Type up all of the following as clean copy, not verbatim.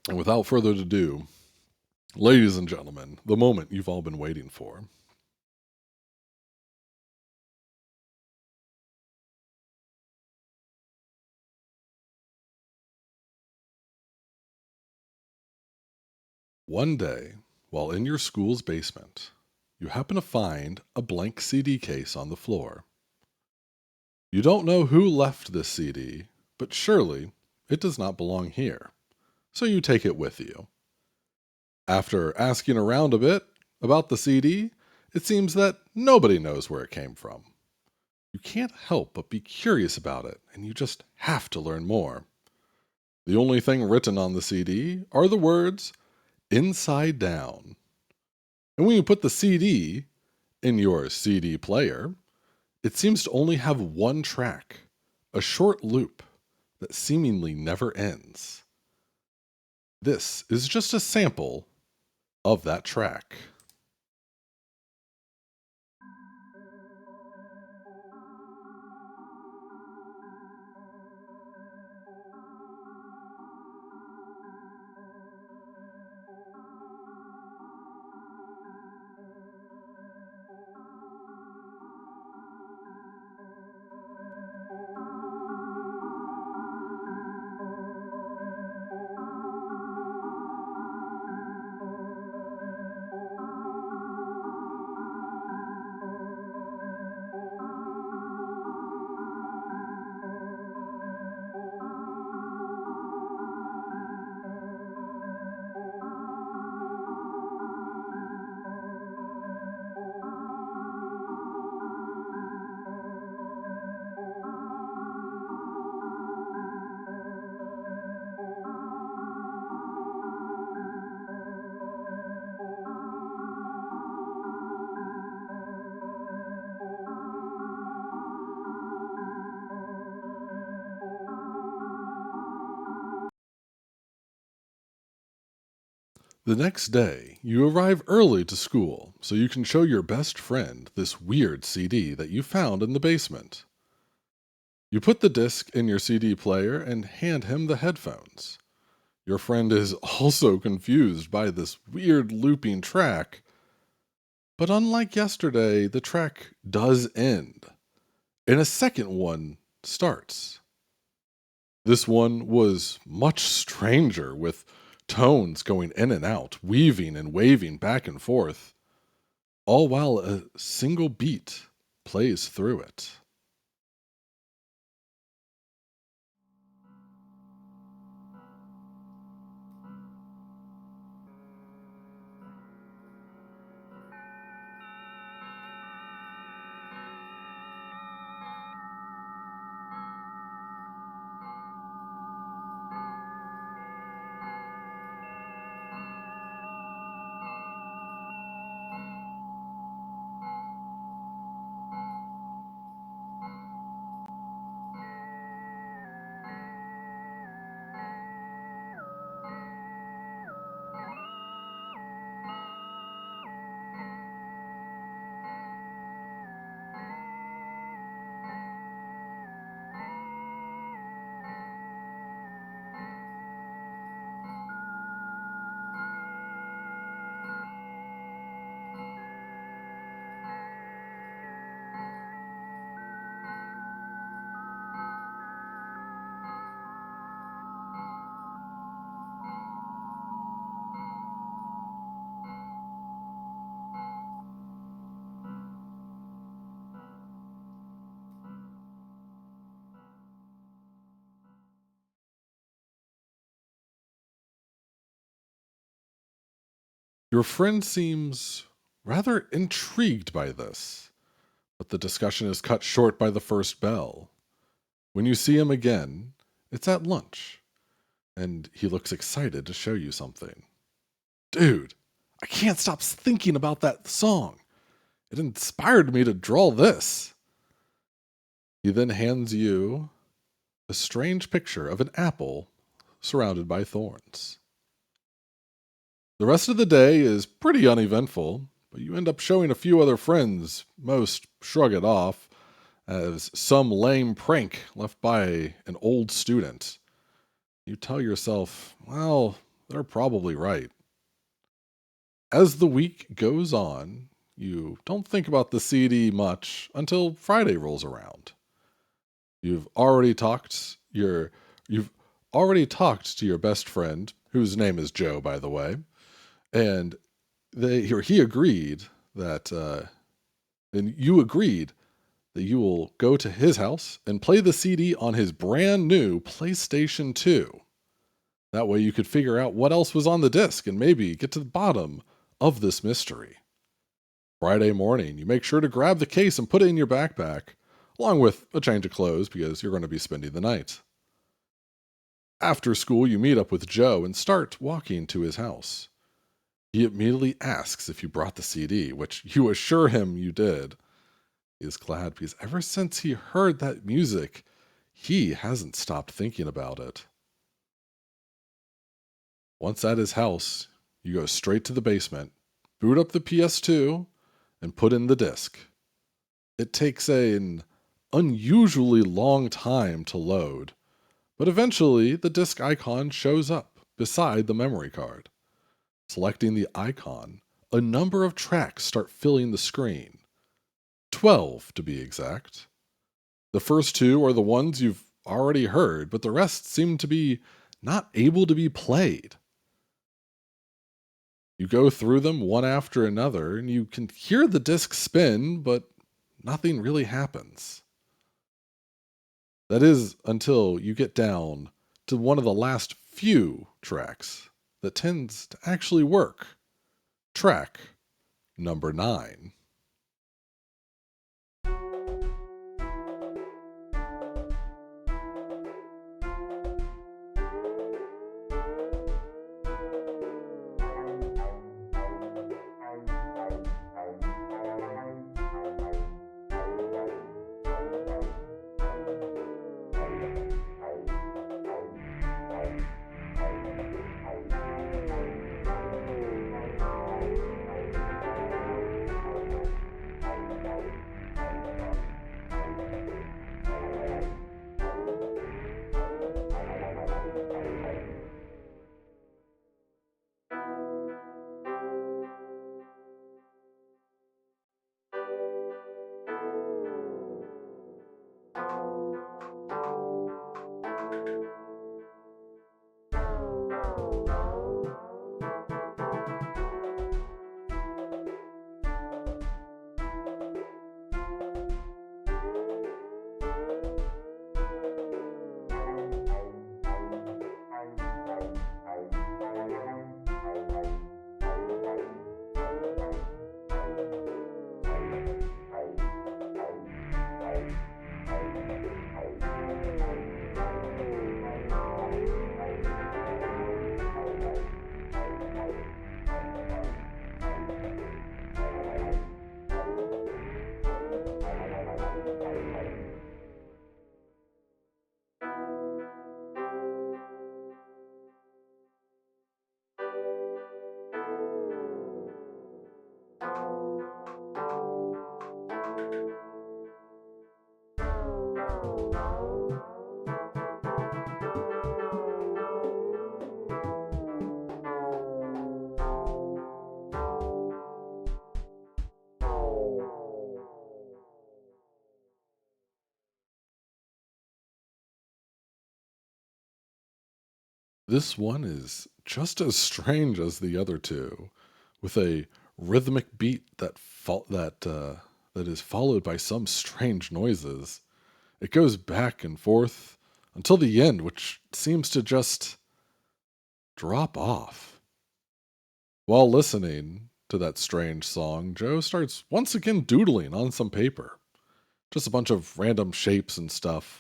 And without further ado, ladies and gentlemen, the moment you've all been waiting for. One day, while in your school's basement, you happen to find a blank CD case on the floor. You don't know who left this CD, but surely it does not belong here, so you take it with you. After asking around a bit about the CD, it seems that nobody knows where it came from. You can't help but be curious about it, and you just have to learn more. The only thing written on the CD are the words "Inside Down." And when you put the CD in your CD player, it seems to only have one track, a short loop that seemingly never ends. This is just a sample of that track. The next day, you arrive early to school so you can show your best friend this weird CD that you found in the basement. You put the disc in your CD player and hand him the headphones. Your friend is also confused by this weird looping track, but unlike yesterday, the track does end, and a second one starts. This one was much stranger, with tones going in and out, weaving and waving back and forth, all while a single beat plays through it. Your friend seems rather intrigued by this, but the discussion is cut short by the first bell. When you see him again, it's at lunch, and he looks excited to show you something. Dude, I can't stop thinking about that song. It inspired me to draw this. He then hands you a strange picture of an apple surrounded by thorns. The rest of the day is pretty uneventful, but you end up showing a few other friends. Most shrug it off as some lame prank left by an old student. You tell yourself, well, they're probably right. As the week goes on, you don't think about the CD much until Friday rolls around. You've already talked your you've already talked to your best friend, whose name is Joe, by the way, and he agreed that and you agreed that you will go to his house and play the CD on his brand new PlayStation 2. That way you could figure out what else was on the disc and maybe get to the bottom of this mystery. Friday morning, you make sure to grab the case and put it in your backpack, along with a change of clothes because you're going to be spending the night. After school, you meet up with Joe and start walking to his house. He immediately asks if you brought the CD, which you assure him you did. He is glad because ever since he heard that music, he hasn't stopped thinking about it. Once at his house, you go straight to the basement, boot up the PS2, and put in the disc. It takes an unusually long time to load, but eventually the disc icon shows up beside the memory card. Selecting the icon, a number of tracks start filling the screen. 12 to be exact. The first two are the ones you've already heard, but the rest seem to be not able to be played. You go through them one after another, and you can hear the disc spin, but nothing really happens. That is until you get down to one of the last few tracks that tends to actually work. Track number 9. This one is just as strange as the other two, with a rhythmic beat that is followed by some strange noises. It goes back and forth until the end, which seems to just drop off. While listening to that strange song, Joe starts once again doodling on some paper. Just a bunch of random shapes and stuff.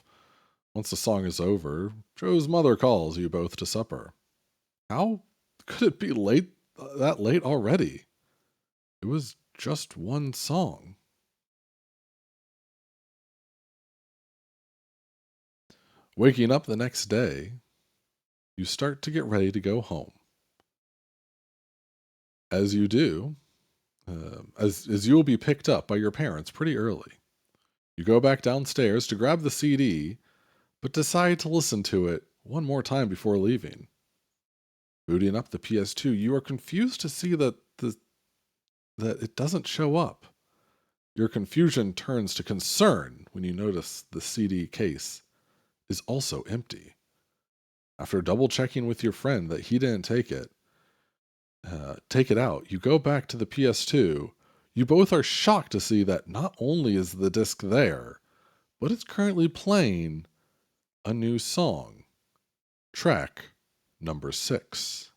Once the song is over, Joe's mother calls you both to supper. How could it be that late already? It was just one song. Waking up the next day, you start to get ready to go home. As you do, as you will be picked up by your parents pretty early. You go back downstairs to grab the CD, but decide to listen to it one more time before leaving. Booting up the PS2, you are confused to see that it doesn't show up. Your confusion turns to concern when you notice the CD case is also empty. After double checking with your friend that he didn't take it out, you go back to the PS2. You both are shocked to see that not only is the disc there, but it's currently playing a new song, track number 6.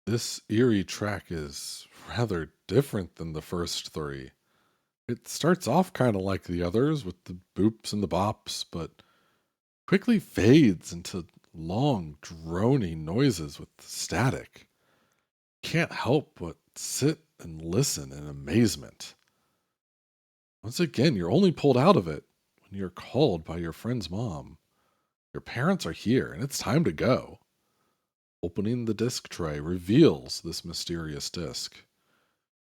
This eerie track is rather different than the first 3. It starts off kind of like the others with the boops and the bops, but quickly fades into long, droning noises with static. Can't help but sit and listen in amazement. Once again, you're only pulled out of it when you're called by your friend's mom. Your parents are here, and it's time to go. Opening the disc tray reveals this mysterious disc.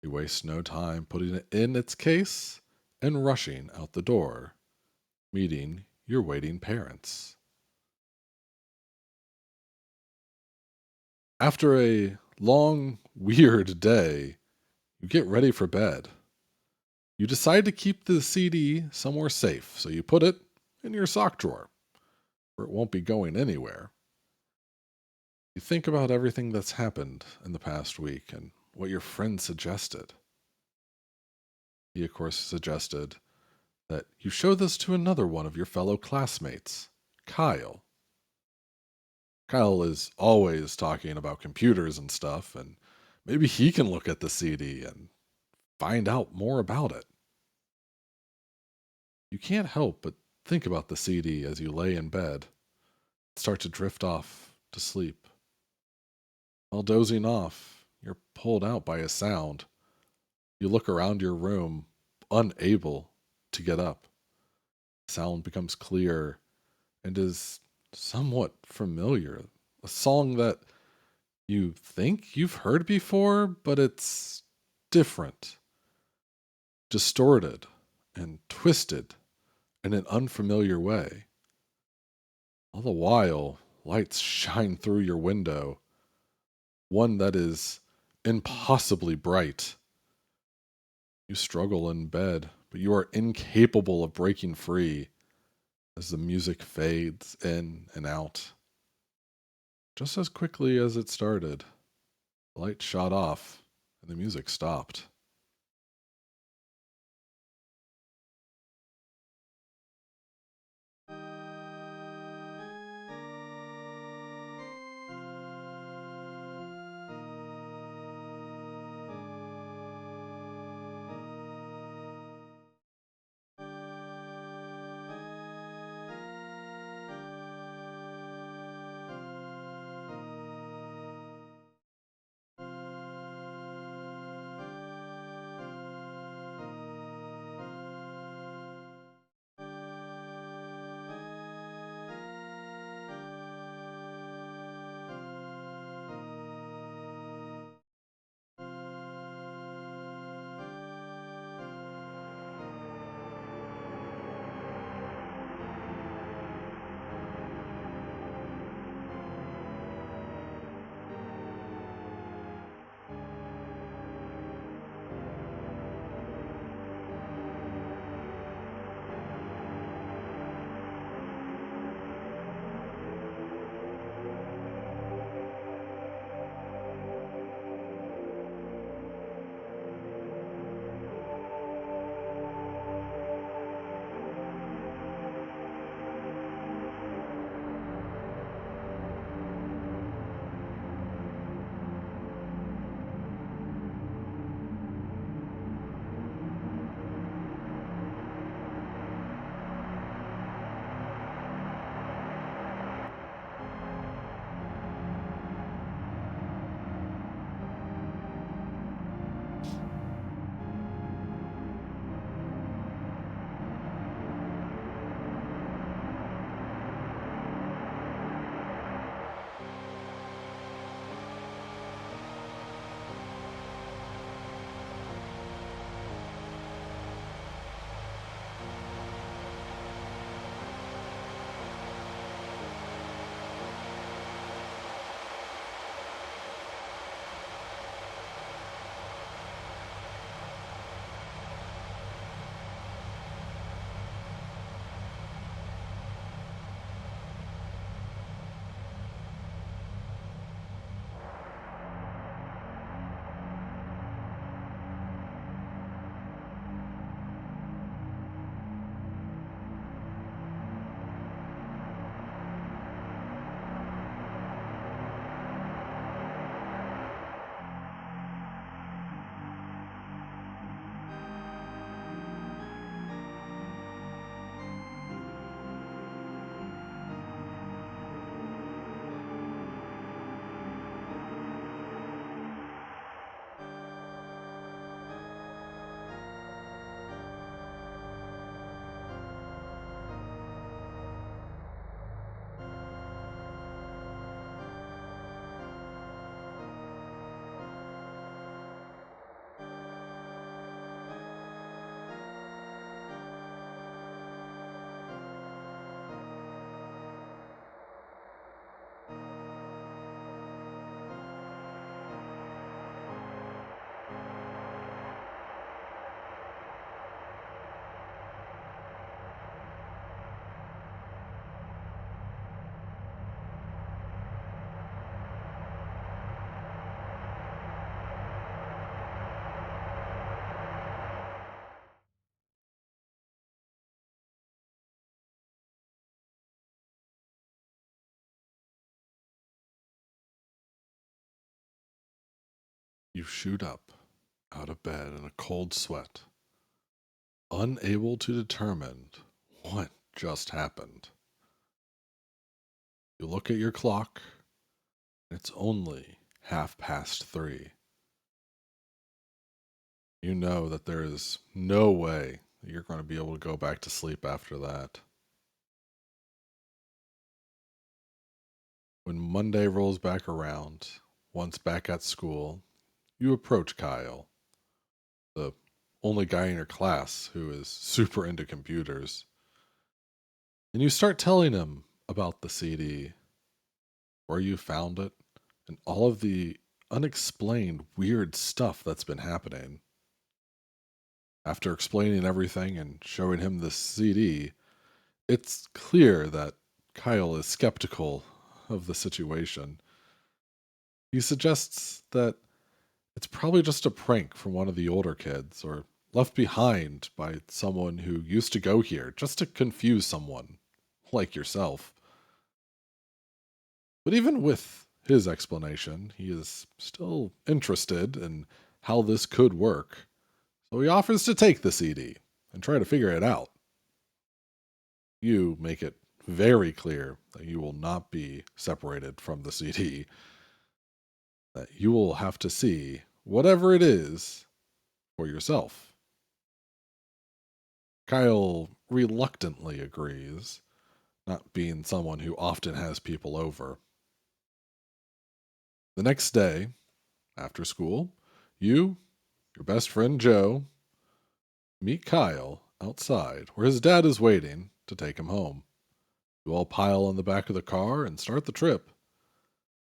You waste no time putting it in its case and rushing out the door, meeting your waiting parents. After a long, weird day, you get ready for bed. You decide to keep the CD somewhere safe, so you put it in your sock drawer, where it won't be going anywhere. You think about everything that's happened in the past week and what your friend suggested. He, of course, suggested that you show this to another one of your fellow classmates, Kyle. Kyle is always talking about computers and stuff, and maybe he can look at the CD and find out more about it. You can't help but think about the CD as you lay in bed, start to drift off to sleep. While dozing off, you're pulled out by a sound. You look around your room, unable to get up. The sound becomes clear and is somewhat familiar. A song that you think you've heard before, but it's different, distorted, and twisted in an unfamiliar way. All the while, lights shine through your window, one that is impossibly bright. You struggle in bed, but you are incapable of breaking free as the music fades in and out. Just as quickly as it started, the light shot off and the music stopped. You shoot up out of bed in a cold sweat, unable to determine what just happened. You look at your clock, and it's only 3:30. You know that there is no way that you're going to be able to go back to sleep after that. When Monday rolls back around, once back at school, you approach Kyle, the only guy in your class who is super into computers, and you start telling him about the CD, where you found it, and all of the unexplained weird stuff that's been happening. After explaining everything and showing him the CD, it's clear that Kyle is skeptical of the situation. He suggests that it's probably just a prank from one of the older kids or left behind by someone who used to go here just to confuse someone like yourself. But even with his explanation, he is still interested in how this could work. So he offers to take the CD and try to figure it out. You make it very clear that you will not be separated from the CD, that you will have to see whatever it is for yourself. Kyle reluctantly agrees, not being someone who often has people over. The next day, after school, you, your best friend Joe, meet Kyle outside where his dad is waiting to take him home. You all pile in the back of the car and start the trip.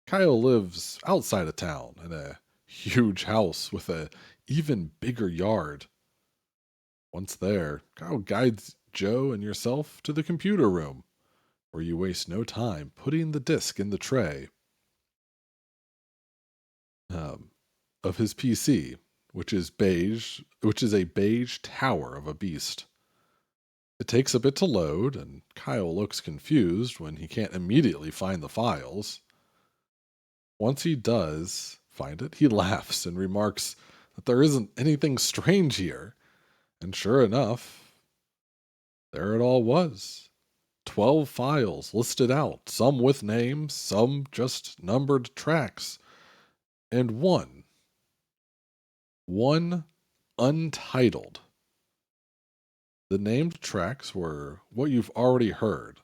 Kyle lives outside of town in a huge house with a even bigger yard. Once there, Kyle guides Joe and yourself to the computer room, where you waste no time putting the disc in the tray um, of his PC, which is a beige tower of a beast. It takes a bit to load, and Kyle looks confused when he can't immediately find the files. Once he does find it, he laughs and remarks that there isn't anything strange here. And sure enough, there it all was. 12 files listed out, some with names, some just numbered tracks, and one untitled. The named tracks were what you've already heard,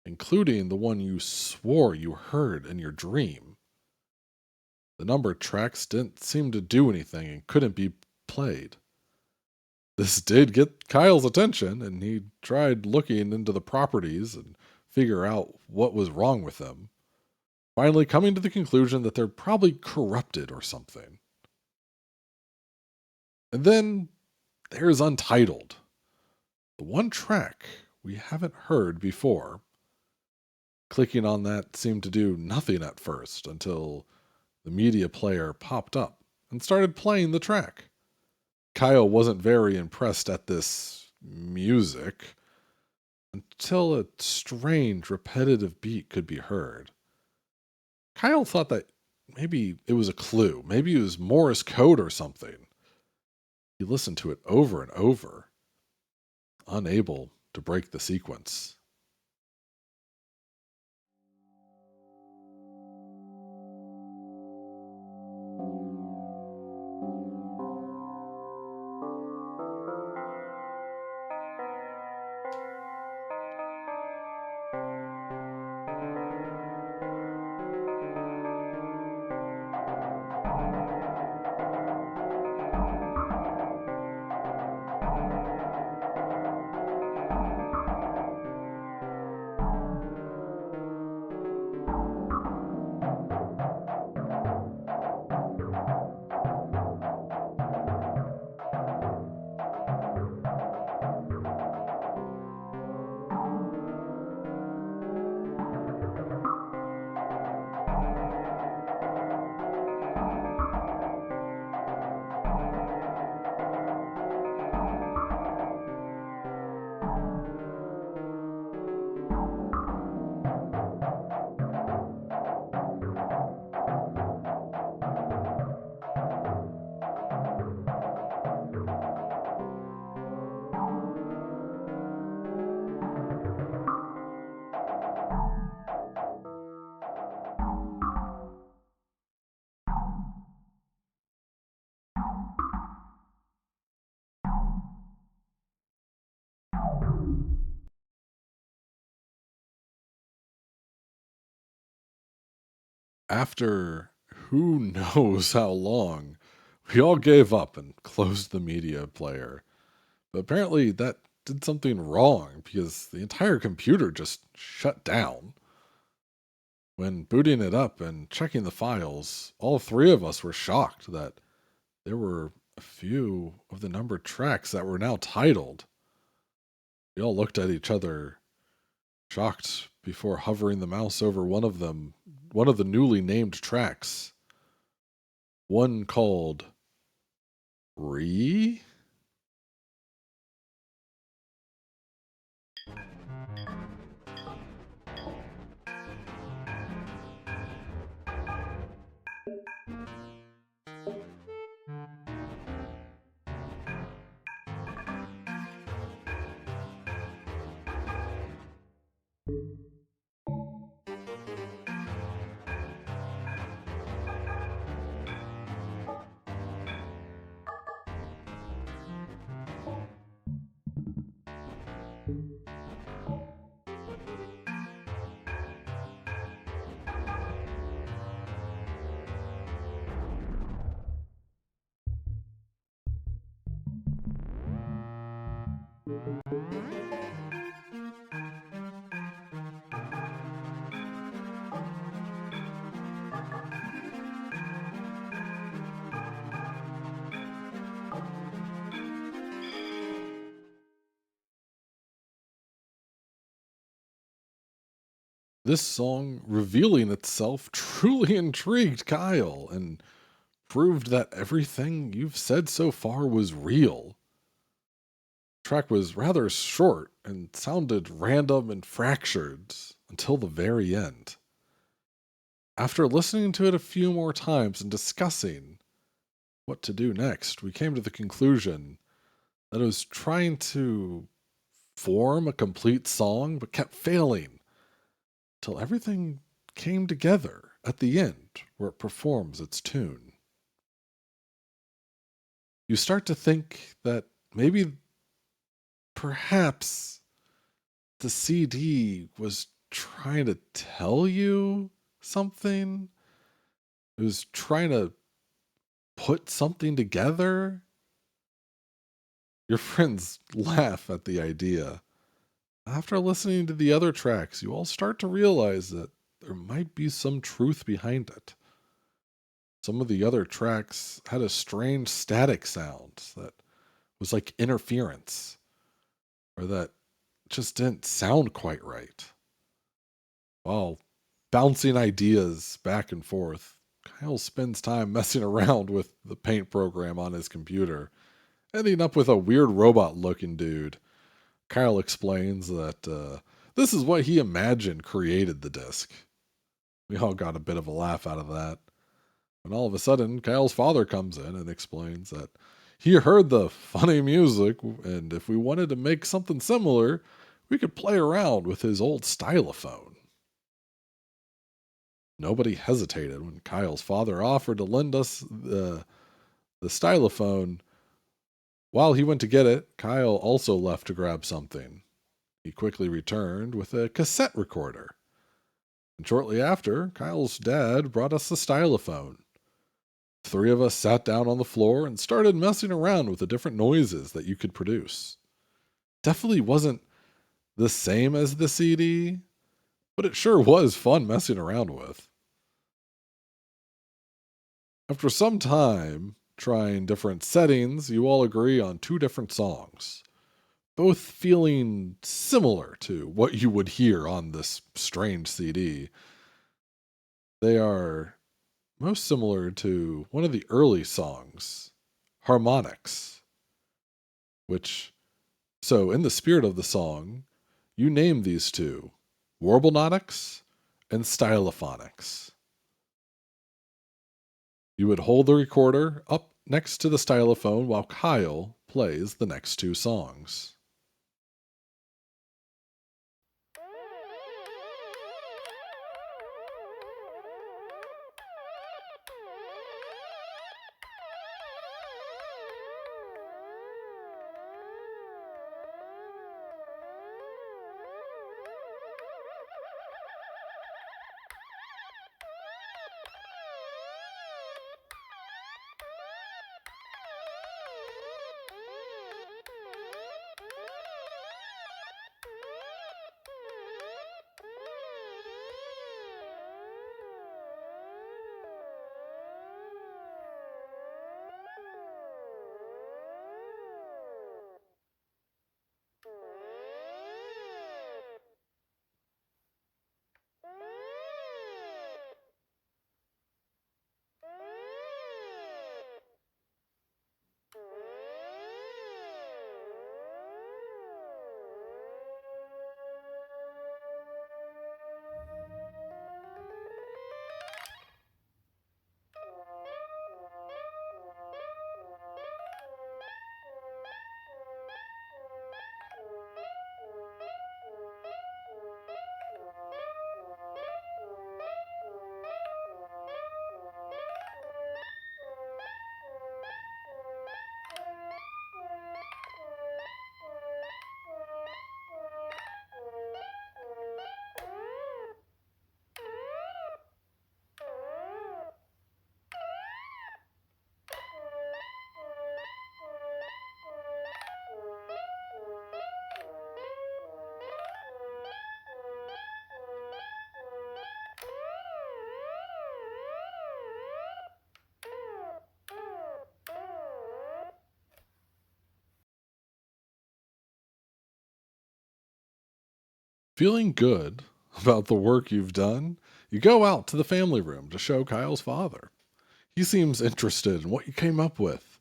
including the one you swore you heard in your dream. The numbered tracks didn't seem to do anything and couldn't be played. This did get Kyle's attention, and he tried looking into the properties and figure out what was wrong with them, finally coming to the conclusion that they're probably corrupted or something. And then there's Untitled, the one track we haven't heard before. Clicking on that seemed to do nothing at first until the media player popped up and started playing the track. Kyle wasn't very impressed at this music until a strange, repetitive beat could be heard. Kyle thought that maybe it was a clue, maybe it was Morse code or something. He listened to it over and over, unable to break the sequence. After who knows how long, we all gave up and closed the media player. But apparently that did something wrong because the entire computer just shut down. When booting it up and checking the files, all three of us were shocked that there were a few of the numbered tracks that were now titled. We all looked at each other, shocked, before hovering the mouse over one of them, one of the newly named tracks. One called Re? This song, revealing itself, truly intrigued Kyle and proved that everything you've said so far was real. The track was rather short and sounded random and fractured until the very end. After listening to it a few more times and discussing what to do next, we came to the conclusion that it was trying to form a complete song but kept failing till everything came together at the end where it performs its tune. You start to think that maybe, perhaps, the CD was trying to tell you something. It was trying to put something together. Your friends laugh at the idea. After listening to the other tracks, you all start to realize that there might be some truth behind it. Some of the other tracks had a strange static sound that was like interference, or that just didn't sound quite right. While bouncing ideas back and forth, Kyle spends time messing around with the paint program on his computer, ending up with a weird robot looking dude. Kyle explains that this is what he imagined created the disc. We all got a bit of a laugh out of that. And all of a sudden, Kyle's father comes in and explains that he heard the funny music, and if we wanted to make something similar, we could play around with his old stylophone. Nobody hesitated when Kyle's father offered to lend us the stylophone. While he went to get it, Kyle also left to grab something. He quickly returned with a cassette recorder. And shortly after, Kyle's dad brought us the stylophone. Three of us sat down on the floor and started messing around with the different noises that you could produce. Definitely wasn't the same as the CD, but it sure was fun messing around with. After some time trying different settings, you all agree on two different songs, both feeling similar to what you would hear on this strange CD. They are most similar to one of the early songs, Harmonics, which, so in the spirit of the song, you name these two, Warblenautics and Stylophonics. You would hold the recorder up next to the stylophone while Kyle plays the next two songs. Feeling good about the work you've done, you go out to the family room to show Kyle's father. He seems interested in what you came up with,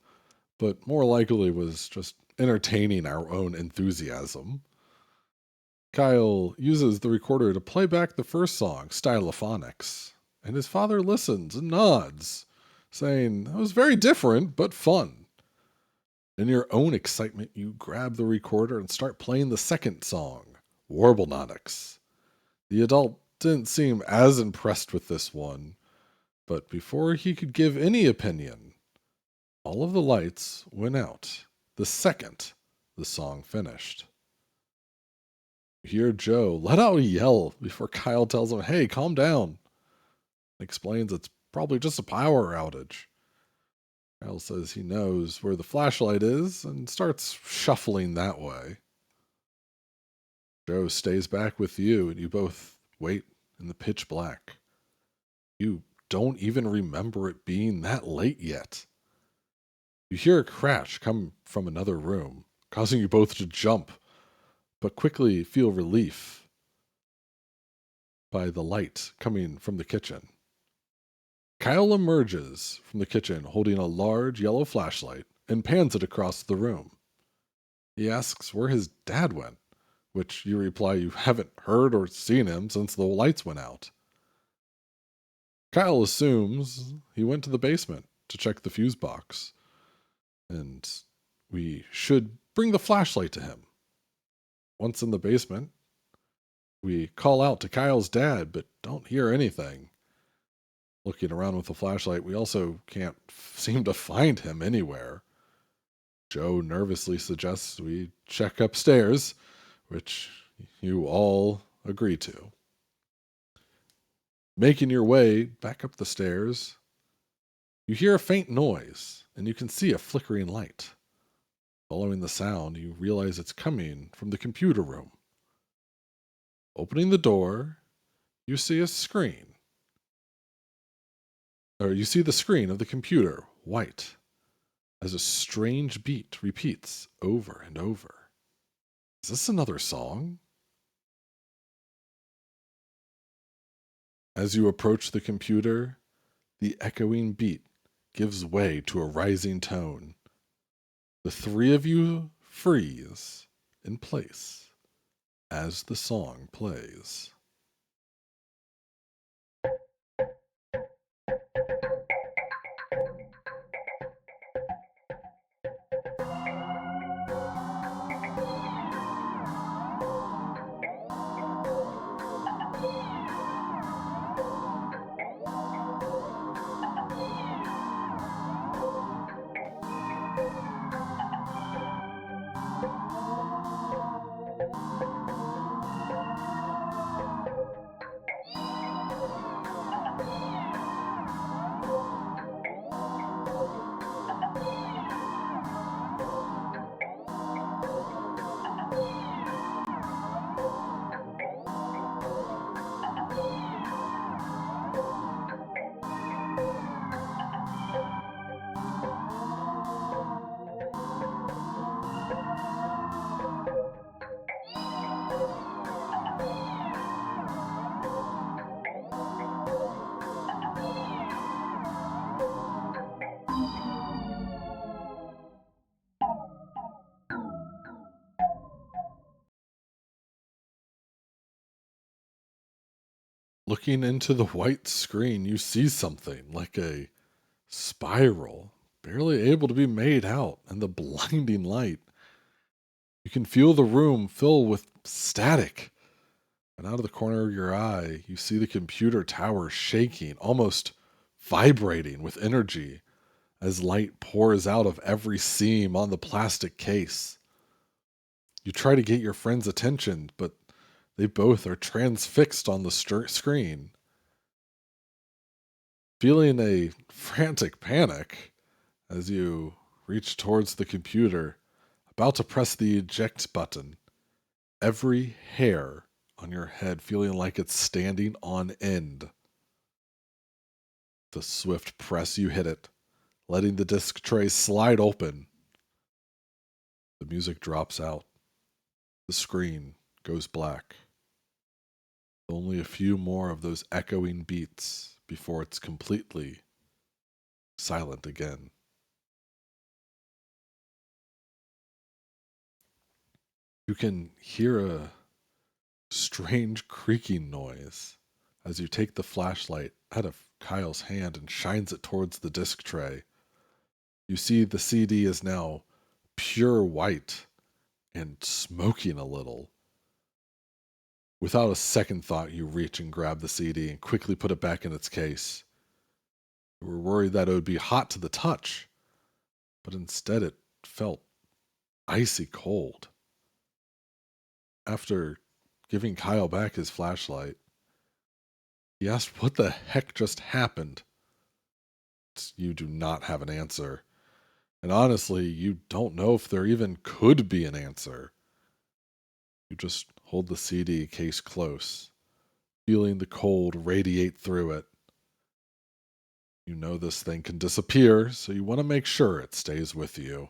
but more likely was just entertaining our own enthusiasm. Kyle uses the recorder to play back the first song, Stylophonics, and his father listens and nods, saying, "That was very different, but fun." In your own excitement, you grab the recorder and start playing the second song, Warblenautics. The adult didn't seem as impressed with this one, but before he could give any opinion, all of the lights went out the second the song finished. You hear Joe let out a yell before Kyle tells him, "Hey, calm down." Explains it's probably just a power outage. Kyle says he knows where the flashlight is and starts shuffling that way. Joe stays back with you, and you both wait in the pitch black. You don't even remember it being that late yet. You hear a crash come from another room, causing you both to jump, but quickly feel relief by the light coming from the kitchen. Kyle emerges from the kitchen holding a large yellow flashlight and pans it across the room. He asks where his dad went, which you reply you haven't heard or seen him since the lights went out. Kyle assumes he went to the basement to check the fuse box, and we should bring the flashlight to him. Once in the basement, we call out to Kyle's dad, but don't hear anything. Looking around with the flashlight, we also can't seem to find him anywhere. Joe nervously suggests we check upstairs, which you all agree to. Making your way back up the stairs, you hear a faint noise, and you can see a flickering light. Following the sound, you realize it's coming from the computer room. Opening the door, you see a screen. Or you see the screen of the computer, white, as a strange beat repeats over and over. Is this another song? As you approach the computer, the echoing beat gives way to a rising tone. The three of you freeze in place as the song plays. Looking into the white screen, you see something like a spiral, barely able to be made out in the blinding light. You can feel the room fill with static, and out of the corner of your eye, you see the computer tower shaking, almost vibrating with energy as light pours out of every seam on the plastic case. You try to get your friend's attention, but they both are transfixed on the screen. Feeling a frantic panic as you reach towards the computer, about to press the eject button, every hair on your head feeling like it's standing on end. The swift press, you hit it, letting the disc tray slide open. The music drops out. The screen goes black. Only a few more of those echoing beats before it's completely silent again. You can hear a strange creaking noise as you take the flashlight out of Kyle's hand and shines it towards the disc tray. You see the CD is now pure white and smoking a little. Without a second thought, you reach and grab the CD and quickly put it back in its case. You were worried that it would be hot to the touch, but instead it felt icy cold. After giving Kyle back his flashlight, he asked what the heck just happened. You do not have an answer. And honestly, you don't know if there even could be an answer. You just hold the CD case close, feeling the cold radiate through it. You know this thing can disappear, so you want to make sure it stays with you.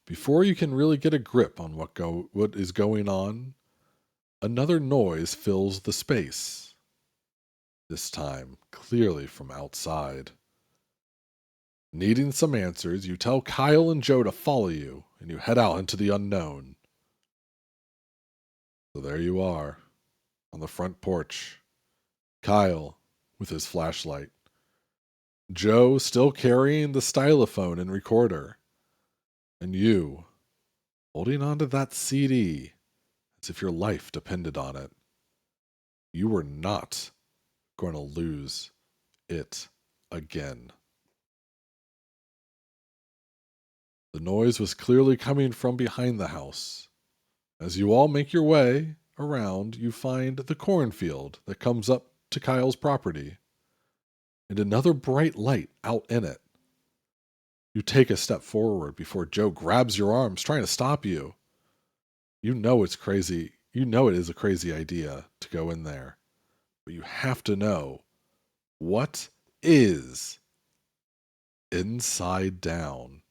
Before you can really get a grip on what is going on, another noise fills the space. This time, clearly from outside. Needing some answers, you tell Kyle and Joe to follow you, and you head out into the unknown. So there you are, on the front porch. Kyle with his flashlight. Joe still carrying the stylophone and recorder. And you, holding onto that CD as if your life depended on it. You were not going to lose it again. The noise was clearly coming from behind the house. As you all make your way around, you find the cornfield that comes up to Kyle's property, and another bright light out in it. You take a step forward before Joe grabs your arms, trying to stop you. You know it's crazy. You know it is a crazy idea to go in there. But you have to know what is inside down.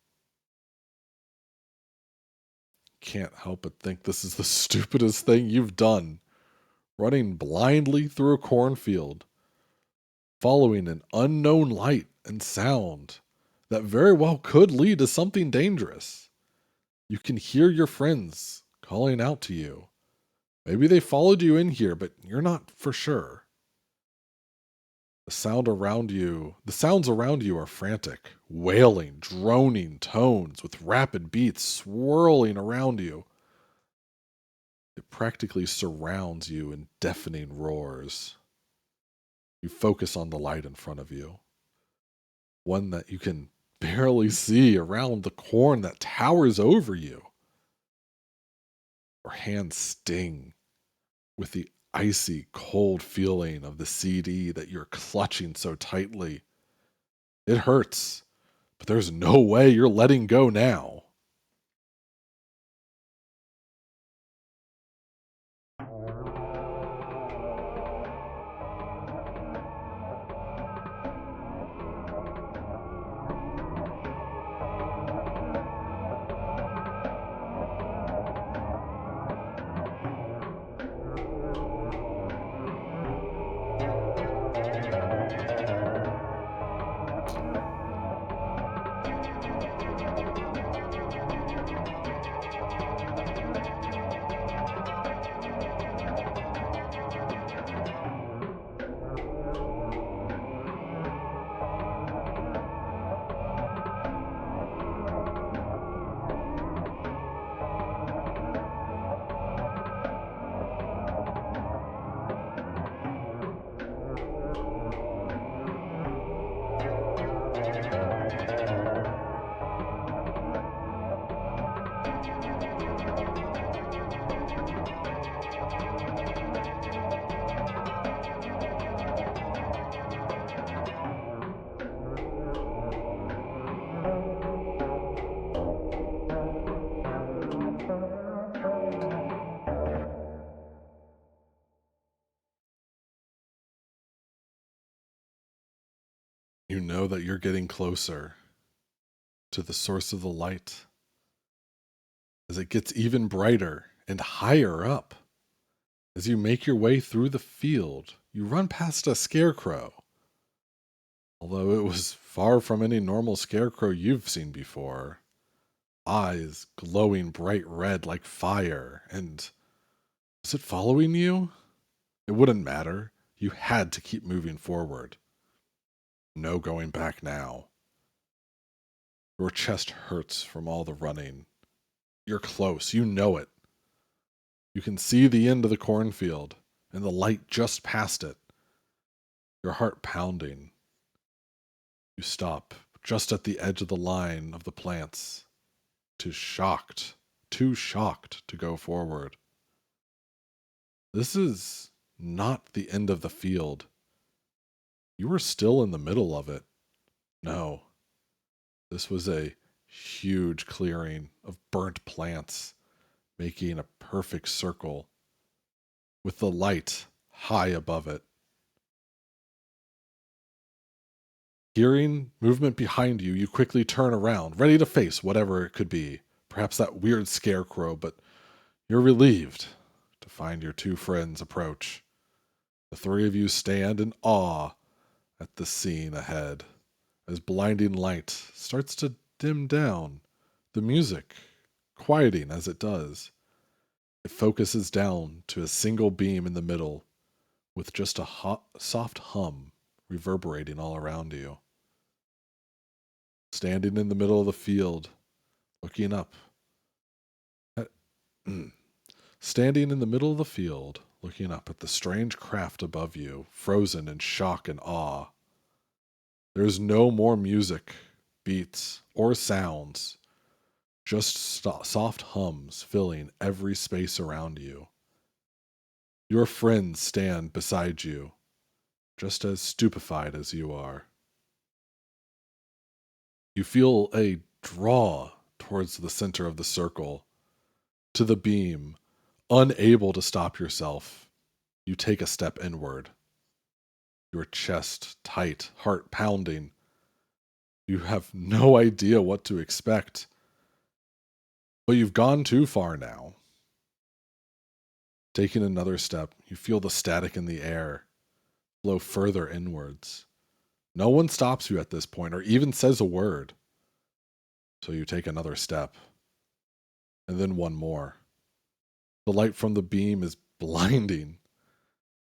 Can't help but think this is the stupidest thing you've done. Running blindly through a cornfield, following an unknown light and sound that very well could lead to something dangerous. You can hear your friends calling out to you. Maybe they followed you in here, but you're not for sure. The sounds around you are frantic, wailing, droning tones with rapid beats swirling around you. It practically surrounds you in deafening roars. You focus on the light in front of you, one that you can barely see around the corn that towers over you. Your hands sting with the icy cold feeling of the CD that you're clutching so tightly. It hurts, but there's no way you're letting go now. You know that you're getting closer to the source of the light as it gets even brighter and higher up. As you make your way through the field, you run past a scarecrow. Although it was far from any normal scarecrow you've seen before. Eyes glowing bright red like fire, and was it following you? It wouldn't matter. You had to keep moving forward. No going back now. Your chest hurts from all the running. You're close. You know it. You can see the end of the cornfield and the light just past it. Your heart pounding. You stop just at the edge of the line of the plants. Too shocked to go forward. This is not the end of the field. You were still in the middle of it. No, this was a huge clearing of burnt plants, making a perfect circle, with the light high above it. Hearing movement behind you, you quickly turn around, ready to face whatever it could be. Perhaps that weird scarecrow, but you're relieved to find your two friends approach. The three of you stand in awe at the scene ahead as blinding light starts to dim down, the music quieting as it does. It focuses down to a single beam in the middle with just a soft hum reverberating all around you. Standing in the middle of the field, looking up at, standing in the middle of the field, looking up at the strange craft above you, frozen in shock and awe. There is no more music, beats, or sounds, just soft hums filling every space around you. Your friends stand beside you, just as stupefied as you are. You feel a draw towards the center of the circle, to the beam. Unable to stop yourself, you take a step inward. Your chest tight, heart pounding. You have no idea what to expect. But you've gone too far now. Taking another step, you feel the static in the air flow further inwards. No one stops you at this point or even says a word. So you take another step. And then one more. The light from the beam is blinding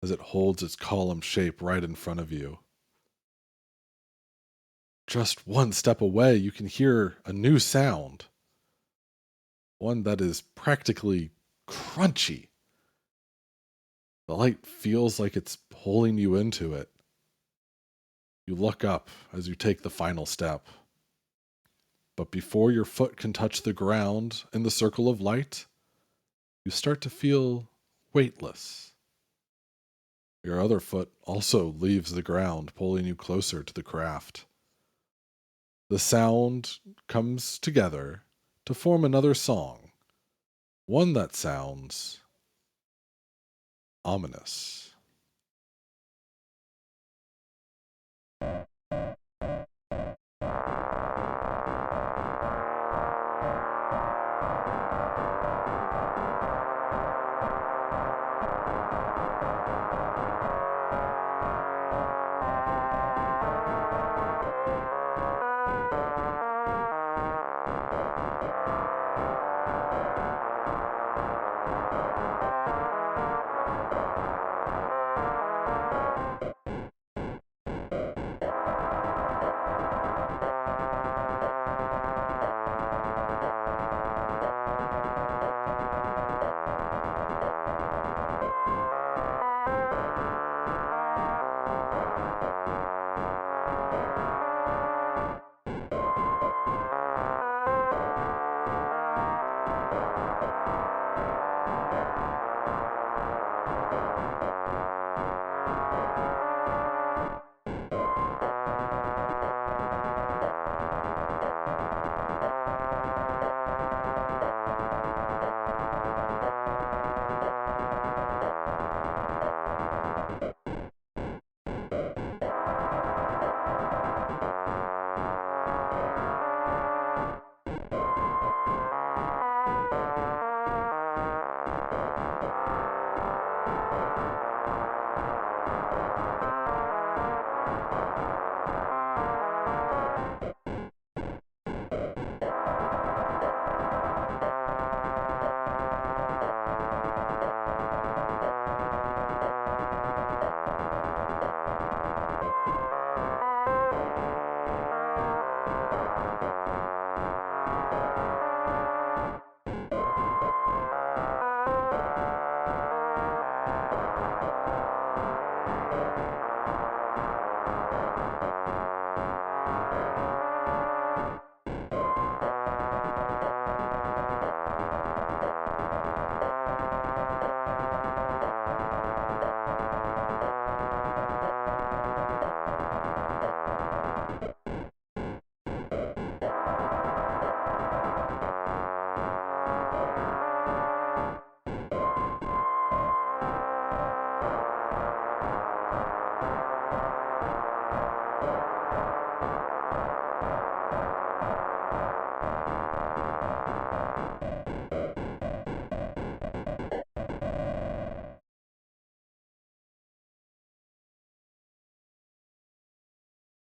as it holds its column shape right in front of you. Just one step away, you can hear a new sound. One that is practically crunchy. The light feels like it's pulling you into it. You look up as you take the final step. But before your foot can touch the ground in the circle of light, you start to feel weightless. Your other foot also leaves the ground, pulling you closer to the craft. The sound comes together to form another song, one that sounds ominous.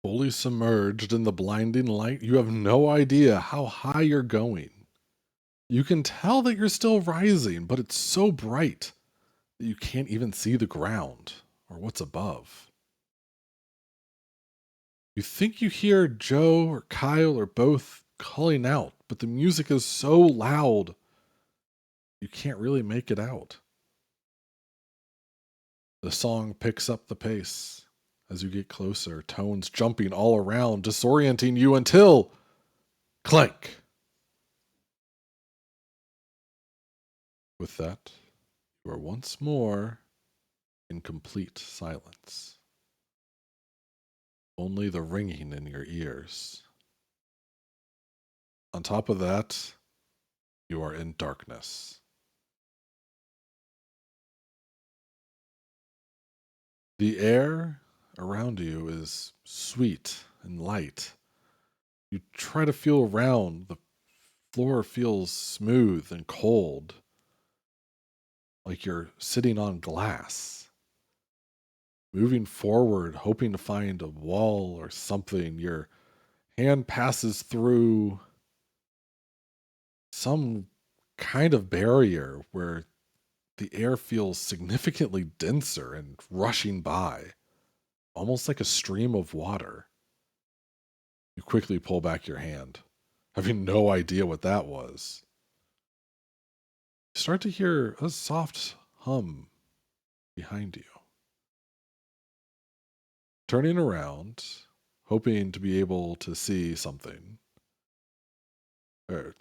Fully submerged in the blinding light, you have no idea how high you're going. You can tell that you're still rising, but it's so bright that you can't even see the ground or what's above. You think you hear Joe or Kyle or both calling out, but the music is so loud you can't really make it out. The song picks up the pace as you get closer, tones jumping all around, disorienting you until clank. With that, you are once more in complete silence. Only the ringing in your ears. On top of that, you are in darkness. The air around you is sweet and light. You try to feel around. The floor feels smooth and cold, like you're sitting on glass. Moving forward, hoping to find a wall or something, your hand passes through some kind of barrier where the air feels significantly denser and rushing by, almost like a stream of water. You quickly pull back your hand, having no idea what that was. You start to hear a soft hum behind you. Turning around, hoping to be able to see something, or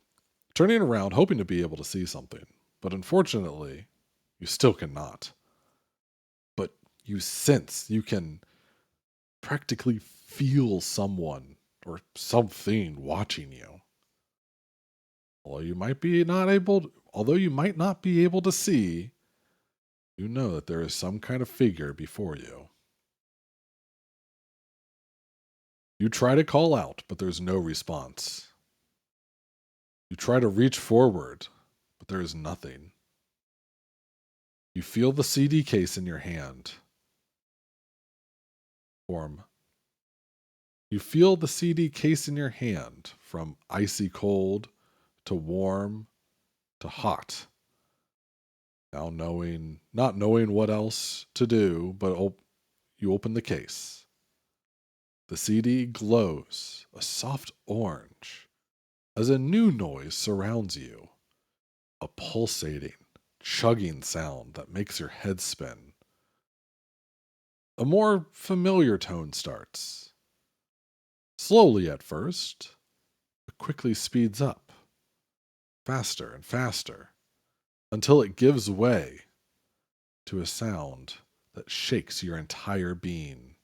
turning around, hoping to be able to see something, but unfortunately, you still cannot. But you sense, you can practically feel someone or something watching you. Although you might not be able to see, you know that there is some kind of figure before you. You try to call out, but there's no response. You try to reach forward, but there is nothing. You feel the CD case in your hand. You feel the CD case in your hand from icy cold to warm to hot. Now not knowing what else to do, but you open the case. The CD glows a soft orange as a new noise surrounds you. A pulsating, chugging sound that makes your head spin. A more familiar tone starts. Slowly at first, but quickly speeds up. Faster and faster, until it gives way to a sound that shakes your entire being.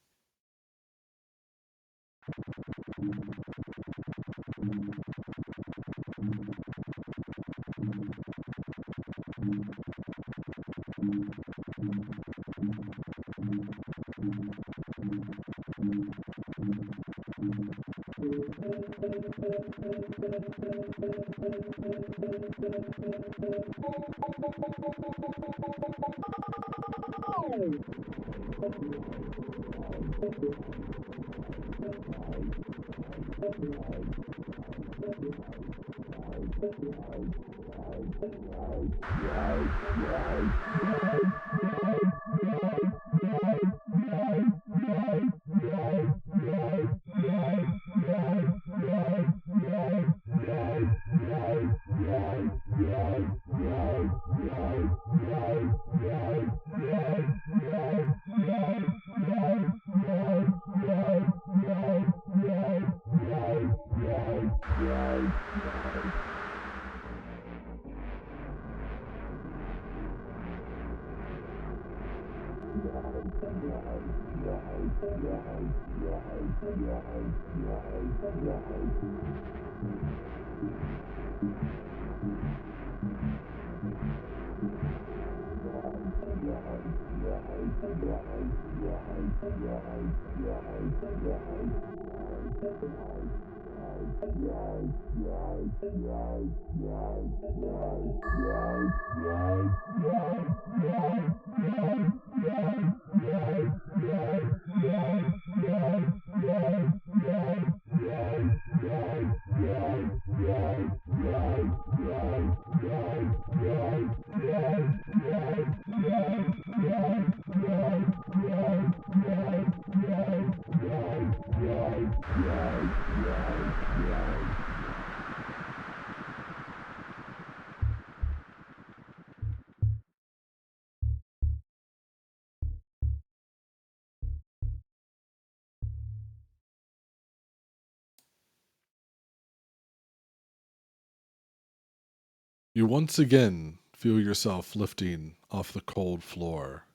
You once again feel yourself lifting off the cold floor,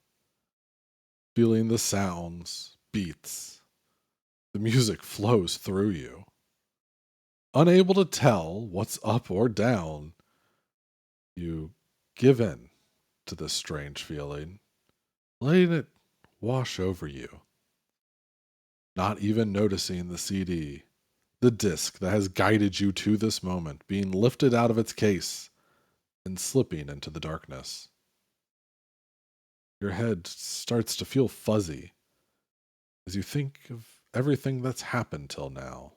feeling the sounds, beats, the music flows through you. Unable to tell what's up or down, you give in to this strange feeling, letting it wash over you, not even noticing the CD, the disc that has guided you to this moment, being lifted out of its case and slipping into the darkness. Your head starts to feel fuzzy as you think of everything that's happened till now.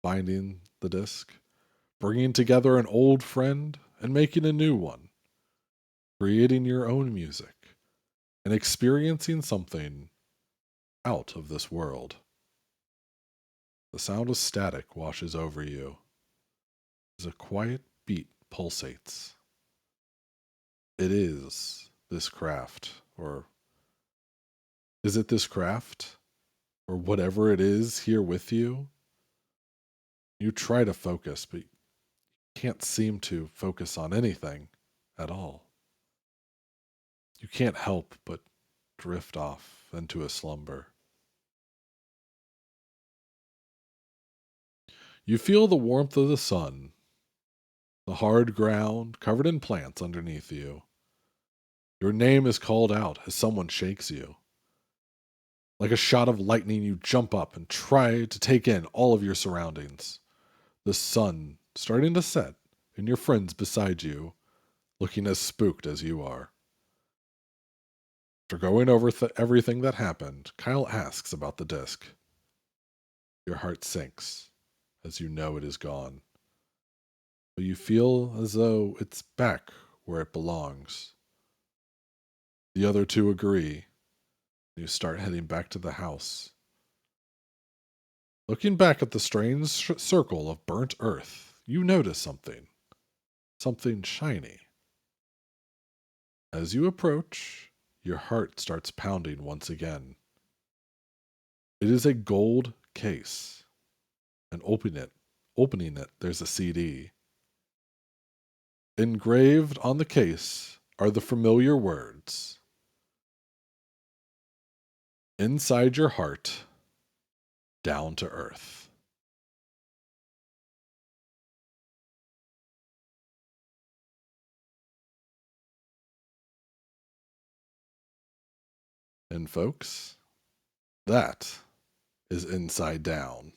Finding the disc, bringing together an old friend and making a new one, creating your own music, and experiencing something out of this world. The sound of static washes over you as a quiet beat pulsates. It is this craft, or is it this craft, or whatever it is here with you? You try to focus, but you can't seem to focus on anything at all. You can't help but drift off into a slumber. You feel the warmth of the sun, the hard ground covered in plants underneath you. Your name is called out as someone shakes you. Like a shot of lightning, you jump up and try to take in all of your surroundings. The sun starting to set, and your friends beside you, looking as spooked as you are. After going over everything that happened, Kyle asks about the disc. Your heart sinks as you know it is gone. But you feel as though it's back where it belongs. The other two agree. You start heading back to the house. Looking back at the strange circle of burnt earth, you notice something. Something shiny. As you approach, your heart starts pounding once again. It is a gold case. And opening it, there's a CD. Engraved on the case are the familiar words. Inside your heart, down to earth. And folks, that is Inside Down.